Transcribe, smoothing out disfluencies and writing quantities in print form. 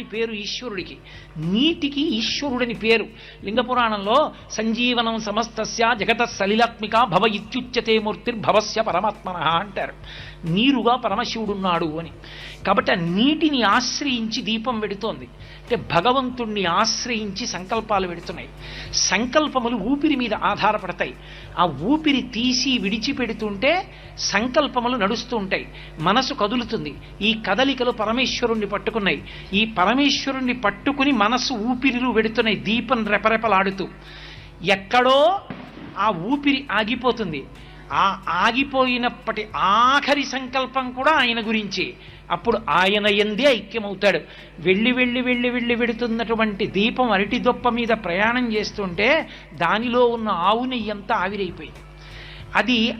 అని పేరు ఈశ్వరుడికి, నీటికి ఈశ్వరుడని పేరు. లింగ పురాణంలో సంజీవనం సమస్తస్య జగత సలిలాత్మిక భవ ఇత్యుచ్యతే మూర్తిర్భవస్య పరమాత్మన అంటారు. నీరుగా పరమశివుడున్నాడు అని. కాబట్టి ఆ నీటిని ఆశ్రయించి దీపం వెడుతోంది. అంటే భగవంతుణ్ణి ఆశ్రయించి సంకల్పాలు వెడుతున్నాయి. సంకల్పములు ఊపిరి మీద ఆధారపడతాయి. ఆ ఊపిరి తీసి విడిచిపెడుతుంటే సంకల్పములు నడుస్తూ ఉంటాయి, మనసు కదులుతుంది. ఈ కదలికలు పరమేశ్వరుణ్ణి పట్టుకున్నాయి. ఈ పరమేశ్వరుణ్ణి పట్టుకుని మనసు ఊపిరిలు వెడుతున్నాయి, దీపం రెపరెపలాడుతూ. ఎక్కడో ఆ ఊపిరి ఆగిపోతుంది. ఆ ఆగిపోయినప్పటి ఆఖరి సంకల్పం కూడా ఆయన గురించి. అప్పుడు ఆయన యందే ఐక్యమవుతాడు. వెళ్ళి వెళ్ళి వెళ్ళి వెళ్ళి వెడుతున్నటువంటి దీపం అరటి దొప్ప మీద ప్రయాణం చేస్తుంటే దానిలో ఉన్న ఆవు నెయ్యంతా ఆవిరైపోయింది. అది